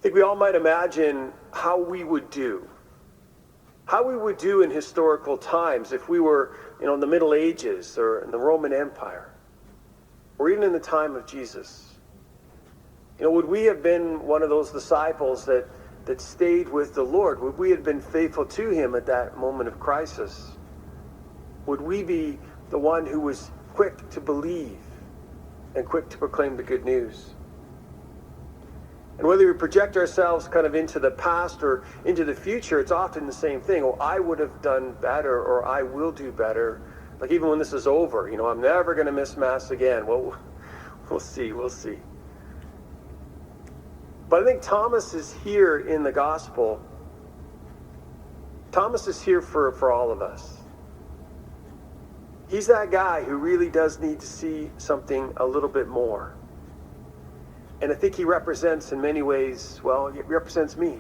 I think we all might imagine how we would do. How we would do in historical times if we were, in the Middle Ages or in the Roman Empire, or even in the time of Jesus. Would we have been one of those disciples that stayed with the Lord? Would we have been faithful to him at that moment of crisis? Would we be the one who was quick to believe and quick to proclaim the good news? And whether we project ourselves kind of into the past or into the future, it's often the same thing. Oh, I would have done better, or I will do better. Like even when this is over, I'm never going to miss Mass again. Well, we'll see. But I think Thomas is here in the gospel. Thomas is here for all of us. He's that guy who really does need to see something a little bit more. And I think he represents in many ways, he represents me.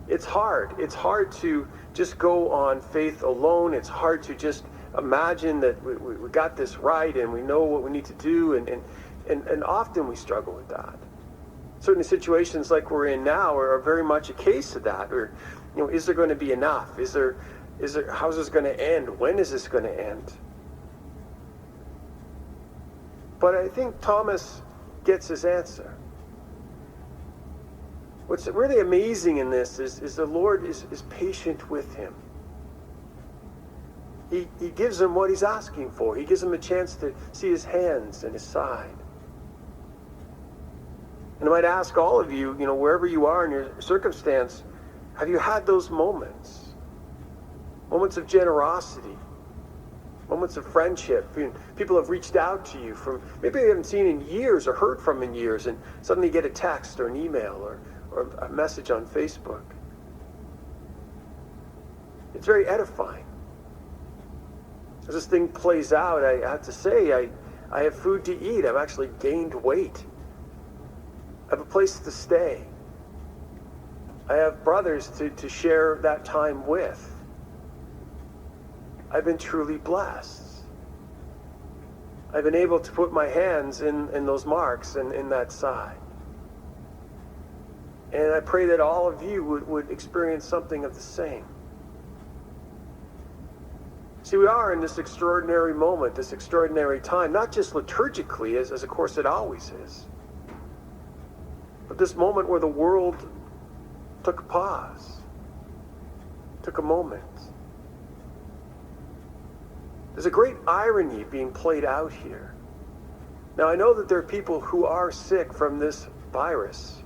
It's hard. It's hard to just go on faith alone. It's hard to just imagine that we got this right and we know what we need to do. And often we struggle with that. Certainly situations like we're in now are very much a case of that. Or, is there going to be enough? How's this going to end? When is this going to end? But I think Thomas gets his answer. What's really amazing in this is the Lord is patient with him. He gives him what he's asking for. He gives him a chance to see his hands and his side. And I might ask all of you, wherever you are in your circumstance, have you had those moments? Moments of generosity, moments of friendship. People have reached out to you from maybe they haven't seen in years or heard from in years, and suddenly you get a text or an email or a message on Facebook. It's very edifying. As this thing plays out, I have to say, I have food to eat. I've actually gained weight. I have a place to stay. I have brothers to share that time with. I've been truly blessed. I've been able to put my hands in those marks and in that side. And I pray that all of you would experience something of the same. See, we are in this extraordinary moment, this extraordinary time, not just liturgically, as of course it always is, but this moment where the world took a pause, took a moment. There's a great irony being played out here. Now, I know that there are people who are sick from this virus,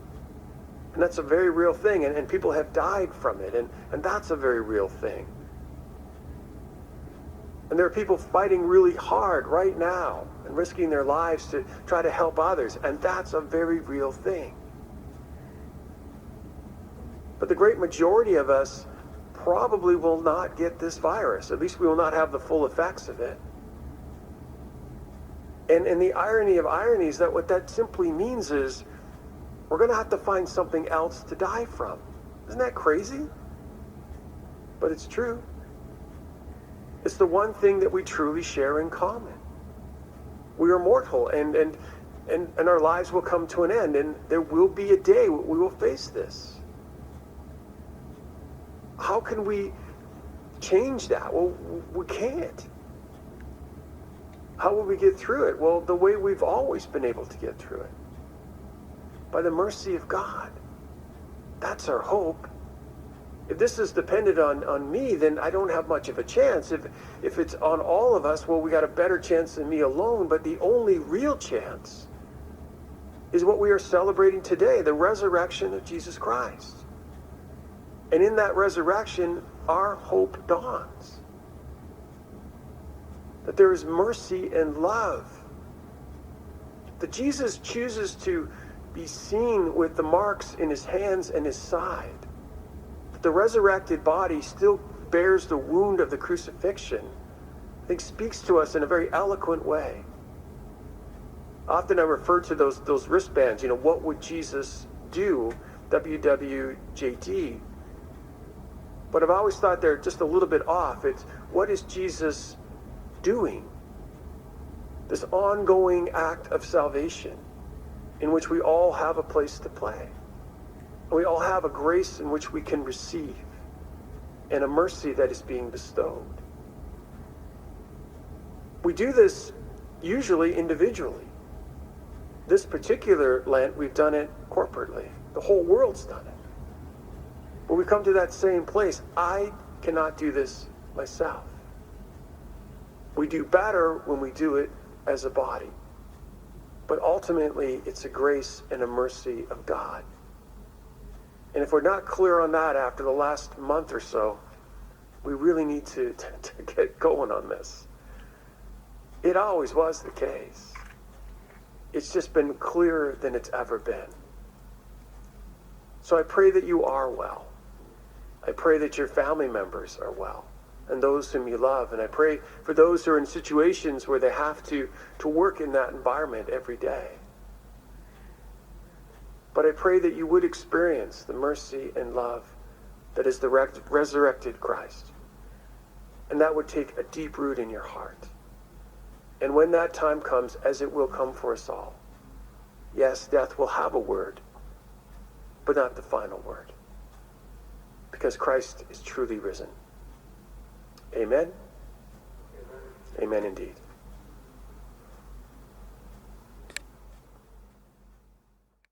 and that's a very real thing, and people have died from it, and that's a very real thing. And there are people fighting really hard right now and risking their lives to try to help others, and that's a very real thing. But the great majority of us probably will not get this virus. At least we will not have the full effects of it. And the irony of ironies, that what that simply means is we're going to have to find something else to die from. Isn't that crazy? But it's true. It's the one thing that we truly share in common. We are mortal, and our lives will come to an end, and there will be a day we will face this. How can we change that? Well, we can't. How will we get through it? Well, the way we've always been able to get through it. By the mercy of God. That's our hope. If this is dependent on me, then I don't have much of a chance. If it's on all of us, well, we got a better chance than me alone. But the only real chance is what we are celebrating today, the resurrection of Jesus Christ. And in that resurrection, our hope dawns. That there is mercy and love. That Jesus chooses to be seen with the marks in his hands and his side. That the resurrected body still bears the wound of the crucifixion. I think speaks to us in a very eloquent way. Often I refer to those wristbands, what would Jesus do? WWJD. But I've always thought they're just a little bit off. It's, what is Jesus doing? This ongoing act of salvation in which we all have a place to play. We all have a grace in which we can receive and a mercy that is being bestowed. We do this usually individually. This particular Lent, we've done it corporately. The whole world's done it. But we come to that same place. I cannot do this myself. We do better when we do it as a body. But ultimately, it's a grace and a mercy of God. And if we're not clear on that after the last month or so, we really need to get going on this. It always was the case. It's just been clearer than it's ever been. So I pray that you are well. I pray that your family members are well, and those whom you love. And I pray for those who are in situations where they have to work in that environment every day. But I pray that you would experience the mercy and love that is the resurrected Christ. And that would take a deep root in your heart. And when that time comes, as it will come for us all, yes, death will have a word, but not the final word. Because Christ is truly risen. Amen? Amen indeed.